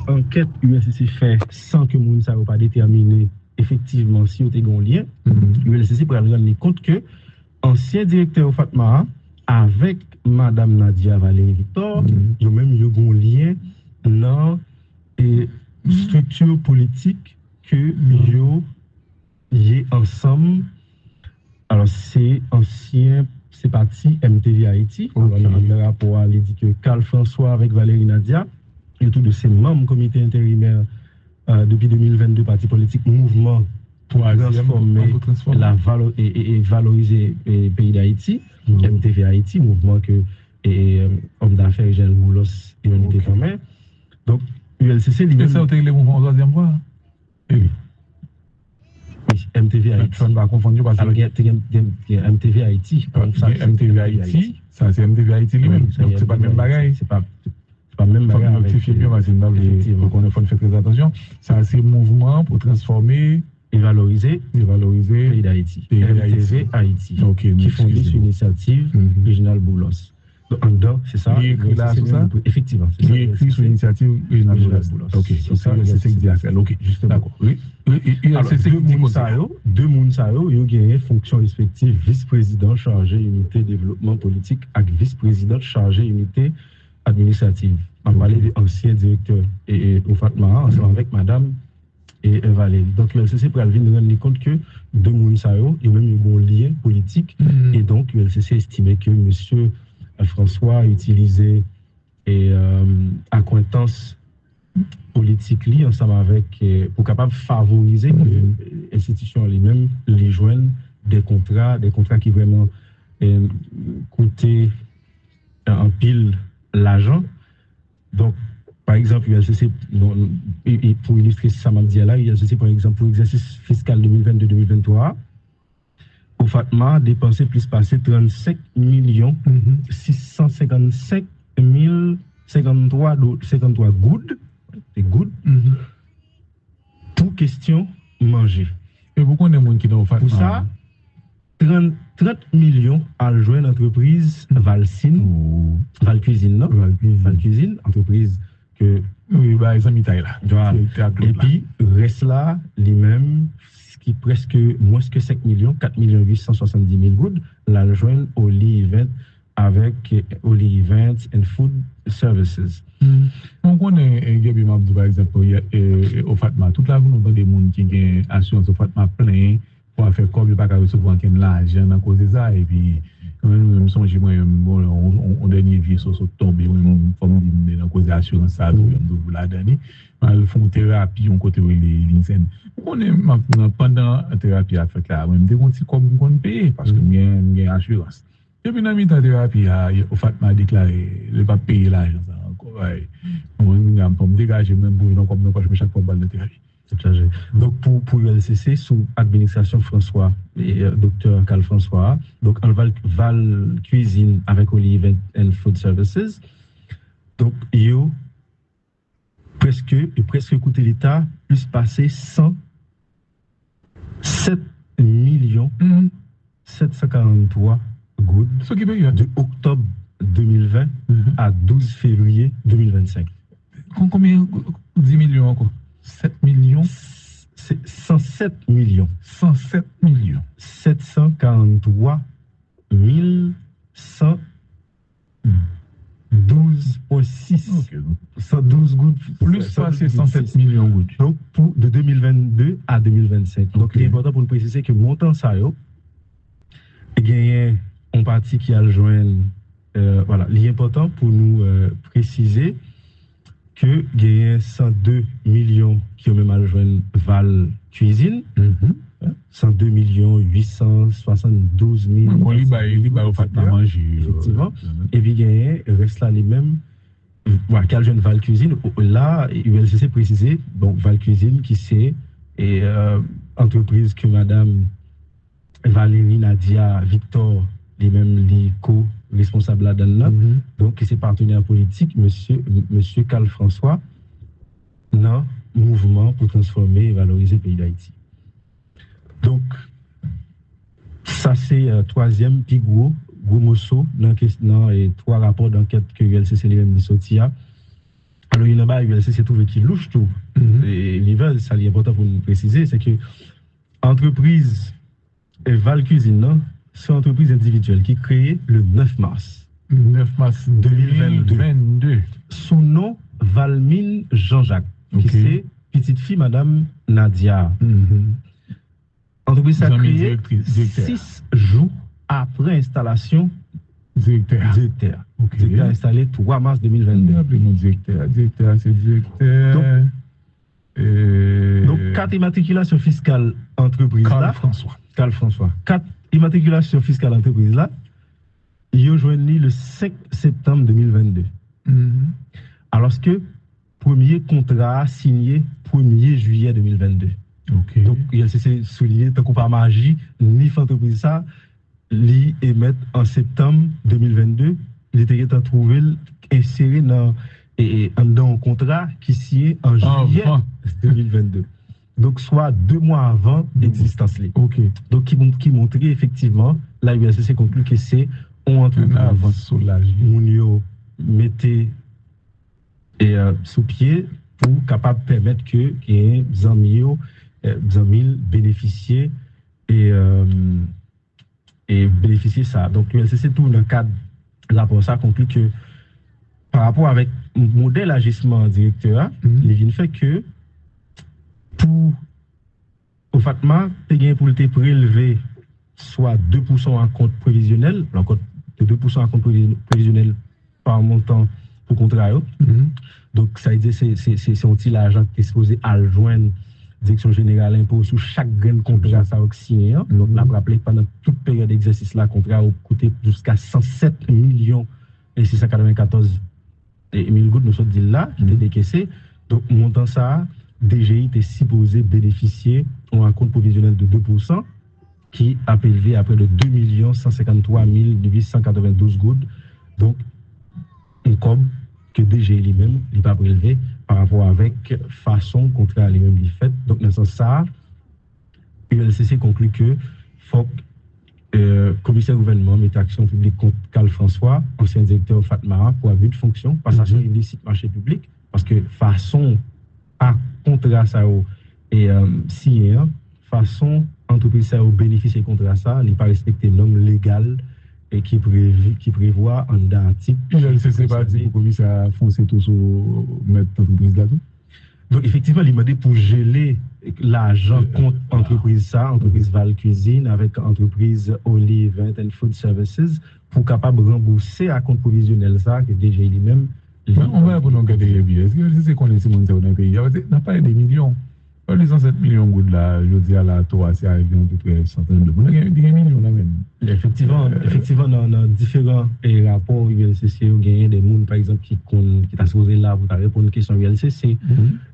enquête ULCC fait sans que moun sa pas déterminé effectivement si on était un lien, ULCC pour rendre compte que ancien directeur Fatma avec madame Nadia Valérie Victor, ils ont même eu un lien dans et structure politique que yo y ensemble. Alors c'est ancien, c'est parti MTV Haïti. Okay. Le rapport a dit que Carl François avec Valérie Nadia et tout de ses membres comité intérimaire depuis 2022 parti politique mouvement pour transformer la valeur et valoriser le pays d'Haïti, MTV Haïti, mouvement que homme d'affaires Jean Moulos et l'unité quand même. Donc ULCC lui-même. C'est ça le mouvement au troisième voie. Oui. MTV Haïti. On va confondre parce que MTV Haïti. MTV Haïti, ça c'est MTV Haïti lui-même. Donc c'est pas le même bagaille. C'est pas même bagaille. Il faut notifier bien parce qu'on faut faire très attention. Ça c'est mouvement pour transformer et valoriser le pays d'Haïti. MTV Haïti. Qui fondé sur l'initiative Réginald Boulos. Donc, c'est ça. Il écrit là sur ça. Effectivement. Il écrit sur l'initiative Réginald Boulos. Ok, c'est ça, c'est ce qu'il dit à faire. Ok, d'accord. Oui. Alors, deux Mounsayo, ils ont gagné fonction respective vice-président chargé unité développement politique et vice-président chargé unité administrative. On parlait de ancien directeur et au Fatma, ensemble avec madame et Valérie. Donc, l'ULCC pour venir rendre compte que deux Mounsayo, ils ont même eu un lien politique et donc l'ULCC estimait que monsieur François a utilisé acquaintance politique li ensemble avec pour capable favoriser que l'institution elle-même les joignent des contrats qui vraiment coûtaient en pile l'argent. Donc par exemple ULCC pour illustrer ça m'a dit là ULCC par exemple pour l'exercice fiscal 2022-2023 au Fatma dépensé plus passé 35 millions 655 053 gouttes. C'est good. Pour question manger. Et pourquoi on est moins qui dans Pour ça, 30 millions à jouer l'entreprise Valcine, Valcuisine, non? Valcuisine, entreprise que. Oui, bah, ils ont mis taille là. Et puis, reste là, lui-même, ce qui presque moins que 5 millions, 4 870 000 gouttes, la joindre au Lee Event avec Oli Events and Food Services. On connaît Gabi Mabdou par exemple au Fatma. Toute la vie, nous avons des gens qui ont assurance au Fatma plein pour faire comme il n'y a pas recevoir l'argent à cause de ça. Et puis, quand même, nous sommes on dernier vie sur tomber, on forme dans cause de l'assurance, ça, nous la dernière. Ils font thérapie, on côté les l'insène. On est pendant la thérapie à faire là, même des gens comme on paye parce que nous avons assurance. Et puis, dans la thérapie, au Fatma a déclaré, le pas payer l'argent. On a dégagé même pour nous, comme nous, parce que chaque fois, on de thérapie. Donc, pour l'ULCC, sous administration François et docteur Carl François, donc, on Val Cuisine avec Olive and Food Services. Donc, yo, presque coûté l'État, plus passé 107 millions 743 gouttes de octobre 2020 à 12 février 2025. Combien 10 millions encore 7 millions c'est 107 millions. 107 millions. 743 112,6. Okay. 112 gouttes. Plus passer 107 millions gouttes. Donc, de 2022 à 2025. Donc, il est important pour nous préciser que montant ça, il y a un parti qui a rejoint. Voilà, il est important pour nous préciser que il y a 102 millions qui ont même rejoint Val Cuisine. 102 millions 872 000. Il va manger. Effectivement. Et puis, il reste là les mêmes. Voilà, quel jeune Val Cuisine. Là, ULCC précisé, donc Val Cuisine qui c'est entreprise que madame Valérie Nadia Victor, les mêmes les co-responsables là-dedans, donc qui c'est partenaire politique, monsieur Carl François, dans mouvement pour transformer et valoriser le pays d'Haïti. Donc, ça c'est troisième plus gros morceau dans et trois rapports d'enquête que l'ULCC lui-même sorti Alors, il y en a ULC, c'est trouvé qui louche tout. Et l'hiver, ça est important pour nous préciser, c'est que entreprise Val Cuisine, c'est une entreprise individuelle qui est créée le 9 mars. 9 mars 2022. Son nom, Valmine Jean-Jacques, qui c'est petite fille, Madame Nadia. Entreprise a créé 6 jours après installation directeur. Directeur installé 3 mars 2022. Appelez-nous directeur. Directeur, c'est directeur. Donc, 4 immatriculations fiscales entreprise là. Carl François. 4 immatriculations fiscales entreprise là. Ils ont joint le 5 septembre 2022. Alors que premier contrat signé 1er juillet 2022. Donc, il s'est souligné, tant qu'on pas magie, ni entreprise ça, li émettre en septembre 2022, il était trouvé inséré dans un contrat qui signé en juillet 2022. Donc, soit 2 mois avant l'existence. Donc, qui montrait effectivement, la ULCC conclut que c'est on entreprise avant soulage. Mounio mettez sous pied pour capable permettre que les amis bénéficier et bénéficier ça. Donc l'ULCC tout dans le cadre de rapport ça conclut que par rapport avec le modèle agissement directeur, il vient fait que pour au Fatma, pour le prélever soit 2% en compte prévisionnel, encore de 2% en compte prévisionnel par montant pour contrat. Donc ça veut dire c'est un petit l'argent qui est supposé à joindre Direction générale impôt sur chaque grain de contrat ça signé. Donc, on a rappelé que pendant toute période d'exercice, là, contrat a coûté jusqu'à 107 millions et 694 000 gouttes, nous sommes dit là, qui étaient décaissés. Donc, montant ça, DGI était supposé bénéficier d'un compte provisionnel de 2%, qui a élevé à près de 2 153 892 gouttes. Donc, un com que DGI lui-même n'est pas prélevé par rapport avec façon contrat lui-même lui fait. Donc, dans ce sens ça, ULCC conclut que faut commissaire gouvernement mette action publique contre Carl François, ancien directeur Fatma, pour abus de fonction, passation illicite marché public, parce que façon à contrat ça et signé, façon entreprise ça bénéficier contrat ça, il pas respecter normes légales et qui prévoit un article. ULCC pas dit pour commissaire foncer tout sur mettre entreprise là-dedans. Donc, effectivement, il m'a dit pour geler l'argent contre entreprise ça, entreprise Val Cuisine, avec entreprise Olive and Food Services, pour capable rembourser à compte provisionnel ça, que déjà lui-même. On va pour nous garder bien. Est-ce que c'est qu'on est dans le pays? On n'a pas des millions. Les 107 millions de gouttes là, je dis à la tour, c'est arrivé à peu près 100 de gouttes. On a des millions là même. Effectivement, dans différents rapports ULCC, il y a des gens, par exemple, qui t'a posé là pour répondre à une question ULCC.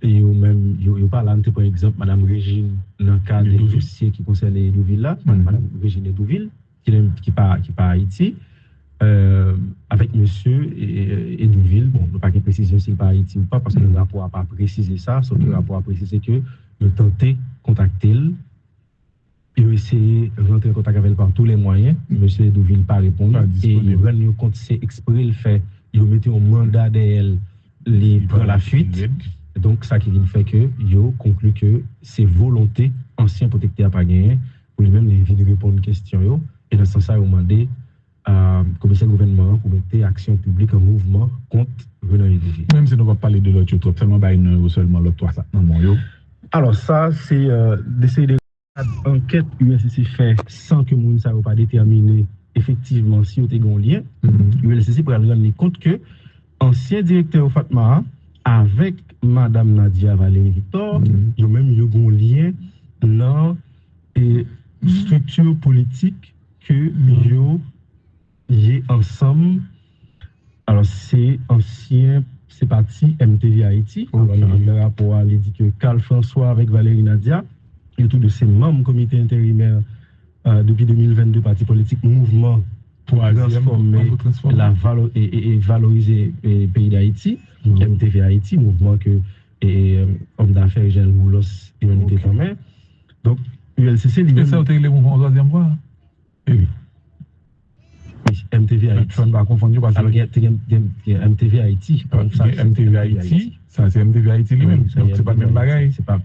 Et même, il parle là, par exemple, Mme Régine, dans le cadre des dossiers qui concernent les Douville là, Mme Régine et Douville, qui part à Haïti, avec monsieur et Douville. Bon, je ne pas de précision s'il part à Haïti ou pas, parce que le rapport n'a pas précisé ça, sauf que le rapport a précisé que le tenté contacter il a essayé de rentrer en contact avec elle par tous les moyens. Monsieur Douville pas répondre. Et il rend compte c'est exprès le fait. Il a mis un mandat d'elle, il prend la fuite. Donc, ça qui fait que il conclut que c'est volonté ancien protecteur à pas gagner pour lui-même de répondre aux questions. Et dans ce sens, il a demandé à commissaire gouvernement pour mettre action publique en mouvement contre Renan Douville. Même si on va parler de l'autre, seulement l'autre, ça. Alors, ça, c'est d'essayer de enquête ULCC fait sans que moun sa pas déterminer effectivement si on a un lien. ULCC pour rendre compte que ancien directeur Fatma avec Madame Nadia Valérie Victor, il y a même un lien dans la structure politique que yo y ensemble. Alors c'est ancien, c'est parti MTV Haïti. Alors, dans le rapport, il dit que Carl François avec Valérie Nadia et tout de ses membres comité intérimaire depuis 2022 parti politique mouvement pour transformer la et valoriser le pays d'Haïti, MTV Haïti, mouvement que homme d'affaires Jean Moulos et Unité quand même. Donc ULCC lui-même. C'est ça le mouvement en troisième voie. Oui. MTV Haïti. Tu ne vas pas confondre parce que MTV Haïti. MTV Haïti. Ça, c'est MTV Haïti lui-même. Donc, c'est pas le même bagage. C'est pas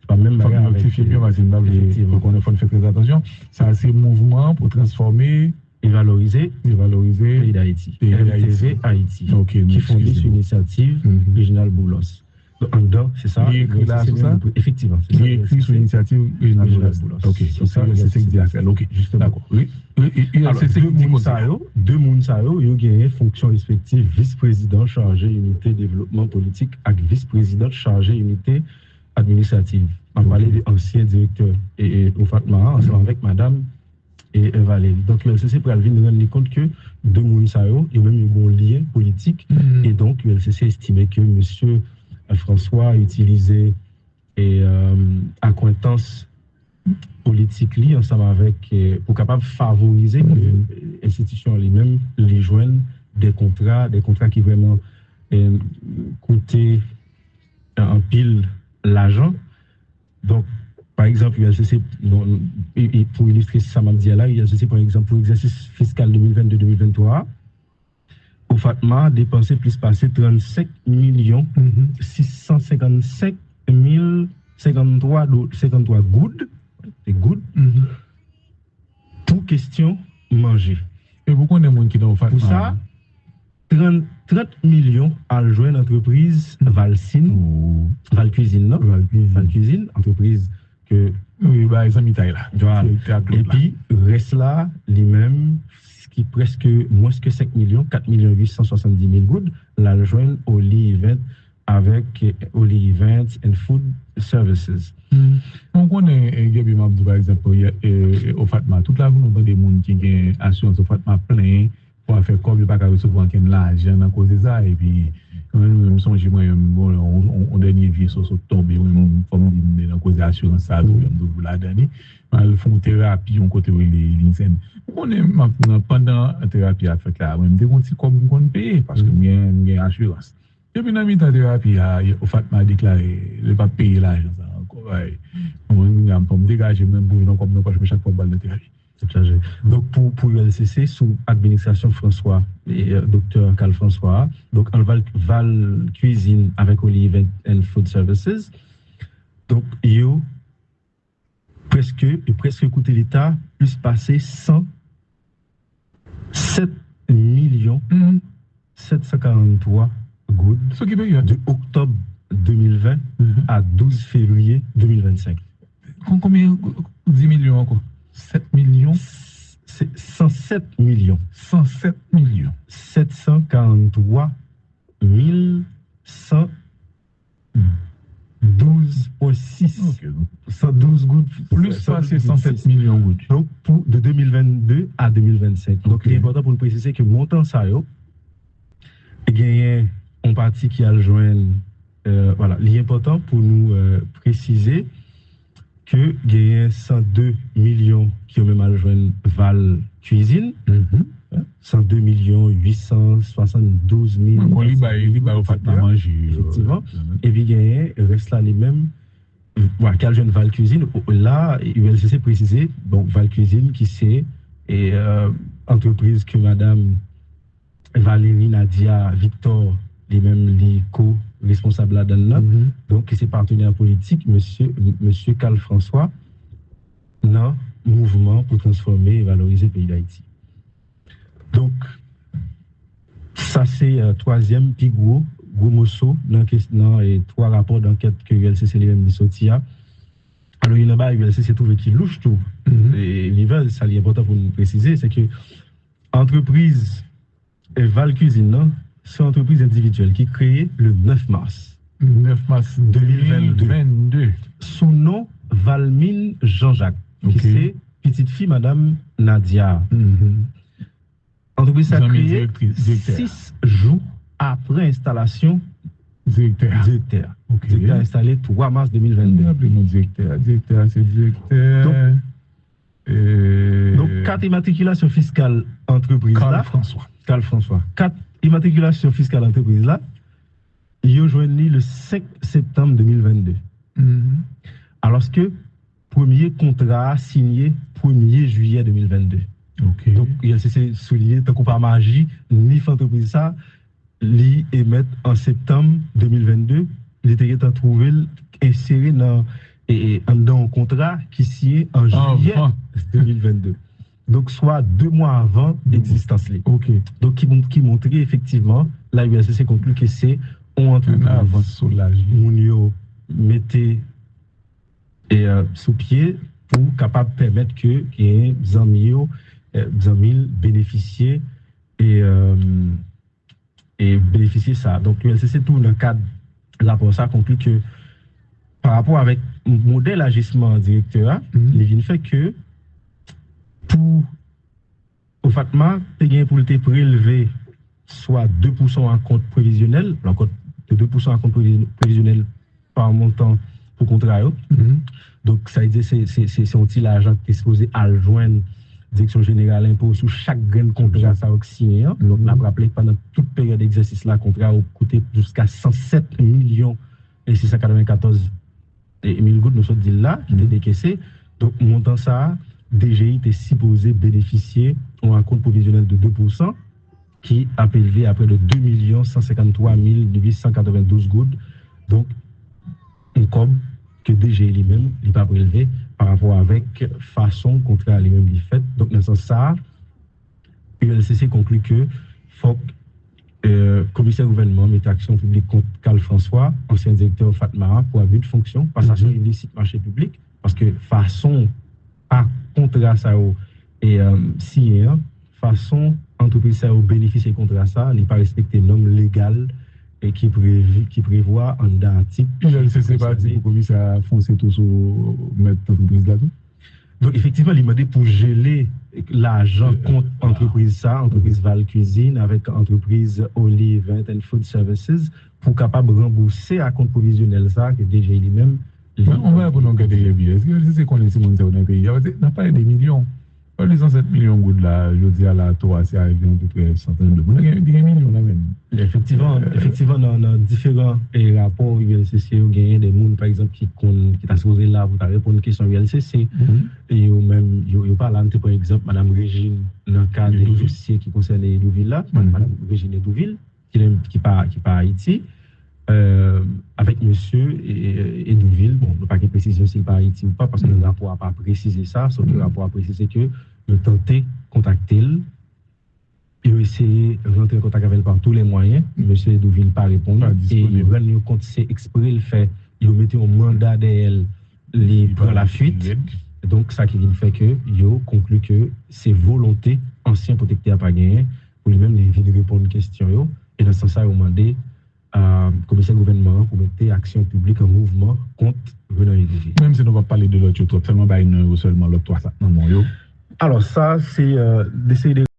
le même bagage. Notifier bien, parce qu'on a fait très attention. Ça, c'est mouvement pour transformer et valoriser pays d'Haïti. MTV Haïti. Okay, qui fondé sur l'initiative Réginal Boulos. Donc, en dedans, c'est ça. Il est écrit là, c'est ça? Effectivement. Il est écrit sur l'initiative Réginal Boulos. Ok, c'est ça que dit à faire. Ok, d'accord. Oui. Alors, deux Mounsayo, ils ont gagné fonction respective vice-président chargé unité développement politique et vice-président chargé unité administrative. On parlait de l'ancien directeur et au Fatma, ensemble avec madame et Valérie. Donc, l'ULCC pour nous rendre compte que deux Mounsayo, ils ont même un lien politique. Et donc, l'ULCC estimait que monsieur François a utilisé accointance politique li ensemble avec pour capable favoriser que l'institution lui-même les joignent des contrats qui vraiment coûtaient en pile l'argent. Donc par exemple ULCC pour illustrer ça m'a dit là ULCC par exemple pour l'exercice fiscal 2022-2023 au Fatma dépensé plus passé 35 millions 655 053 gouttes. C'est good. Pour question manger. Et pourquoi on a des gens qui ont fait pour ça? 30 millions à joindre l'entreprise Valcine, Valcuisine, entreprise que. Oui, bah, ils ont mis taille là. Et puis, reste là, les mêmes, ce qui presque moins que 5 millions, 4 870 000 gouttes, la joindre au Event avec Oli Events and Food Services. On connaît, Gabi Mabdou, par exemple, au Fatma, toute la vie, nous avons des gens qui ont assurance au Fatma plein pour faire comme il n'y a pas de recevoir l'argent à cause de ça. Et puis, quand même, je me songe, on dernier vie sur tomber, on à cause de l'assurance, ça, vous la dernière. Ils font thérapie, on côté l'insène. On est pendant la thérapie à faire là, même des gens qui comme payer parce que j'ai assurance. Et puis, dans la thérapie, au Fatma déclaré, il ne va pas payer l'argent. On me dégager même pour nous comme nous pas chaque fois balle de thérapie. Donc pour l'ULCC sous administration François et docteur Carl François, donc on Val Cuisine avec Olive and Food Services. Donc yo presque coûté l'État plus passé 107 millions 743 gouttes de octobre 2020 à 12 février 2025. Combien 10 millions encore 7 millions c'est 107 millions. 107 millions. 743 112,6. Okay. 112 gouttes. Plus passer 107 millions de gouttes. Donc, de 2022 à 2025. Okay. Donc, il est important pour nous préciser que montant ça, il y a une partie qui a rejoint. Voilà, l'important pour nous préciser que il y a 102 millions qui ont même rejoint Val Cuisine, 102 millions 872 000. Il va au Fatma manger. Effectivement. Et puis il reste là les mêmes. Voilà, quel jeune Val Cuisine. Là, ULCC précisé, donc Val Cuisine qui c'est entreprise que Madame Valérie Nadia Victor les mêmes les co-responsables là-dedans. Donc, c'est partenaire politique, monsieur Carl François, dans le mouvement pour transformer et valoriser le pays d'Haïti. Donc, ça, c'est troisième plus gros morceau dans les trois rapports d'enquête que l'ULCC lui-même dit. Alors, il y en a l'ULCC trouvé qui louche tout. Et l'hiver, ça, c'est important pour nous préciser, c'est que entreprise et Val Cuisine, c'est une entreprise individuelle qui est créée le 9 mars 2022. Son nom, Valmine Jean-Jacques, qui c'est petite fille Madame Nadia. Entreprise a créé 6 jours après installation directeur. Directeur installé 3 mars 2022. Directeur, c'est directeur. Donc, 4 immatriculations fiscales entreprise là. Carl François. 4 immatriculation fiscale entreprise là, il a joint le 5 septembre 2022. Alors que premier contrat signé 1er juillet 2022. Donc il s'est souligné tant qu'on pas magie ni entreprise ça li émettre en septembre 2022, il était trouvé inséré dans un contrat qui signé en juillet 2022. Donc, soit 2 mois avant l'existence. Ok. Donc, qui montrait effectivement, la ULCC conclut que c'est on entreprise avant soulage. Mounio mettez sous pied pour capable permettre que les amis bénéficier et bénéficier ça. Donc, l'ULCC, tout dans le cadre là pour ça, conclut que par rapport avec le modèle agissement directeur, il vient fait que pour au Fatma, il y a pour le prélever soit 2% en compte prévisionnel, encore de 2% en compte prévisionnel par montant pour contrat. Donc, ça veut dire que c'est un petit l'argent qui est supposé à joindre Direction générale impôt sur chaque grain de contrat ça signé. Donc, on a rappelé que pendant toute période d'exercice, là, le contrat a coûté jusqu'à 107 millions et 694 000 gouttes, nous sommes dit là, qui étaient décaissés. Donc, montant ça, DGI était supposé bénéficier d'un compte provisionnel de 2%, qui a élevé à près de 2 153 892 gouttes. Donc, un cob que DGI lui-même n'est pas prélevé par rapport avec façon contrat lui-même lui fait. Donc, dans ce sens, ça, ULCC conclut que faut commissaire gouvernement mette action publique contre Carl François, ancien directeur Fatma, pour abus de fonction, passation illicite marché public, parce que façon à contrat ça et signé, façon entreprise ça au bénéficier contrat ça, il pas respecter normes légales et qui prévoit un article. ULCC pas dit pour commissaire à foncer tout sur mettre l'entreprise là-dedans. Donc, effectivement, il m'a dit pour geler l'argent contre entreprise Val Cuisine avec entreprise Olive and Food Services pour capable rembourser à compte provisionnel ça que déjà lui-même. On va pour nous garder bien. Est-ce que c'est qu'on est dans le pays? On a parlé des millions. Pas les 107 millions de gouttes là, je dis à la tour, c'est arrivé à peu près centaines de millions. Il y a des millions là même. Effectivement, dans différents rapports ULCC, il y a des gens, par exemple, qui t'a supposé là pour répondre à une question ULCC. Et même, il parle là, par exemple, Mme Régine, dans le cadre des dossiers qui concernent les Douville là, Mme Régine Douville, qui part à Haïti, avec monsieur et Douville. Bon, nous pas de précision s'il part à Haïti ou pas, parce que le rapport n'a pas précisé ça, sauf que le rapport a précisé que nous tenté contacter il a essayé de rentrer en contact avec elle par tous les moyens. Monsieur Douville n'a pas répondu. Et il rend compte c'est exprès le fait. Il a mis un mandat d'elle pour la fuite. Donc, ça qui fait que il conclut que c'est volonté ancien protecteur à pas gagner pour lui-même de répondre aux questions. Et dans ce sens, il a demandé à commissaire gouvernement pour mettre action publique en mouvement contre Renan Edouard. Même si nous va parler de l'autre, seulement l'autre 3 ça. Alors, ça, c'est d'essayer de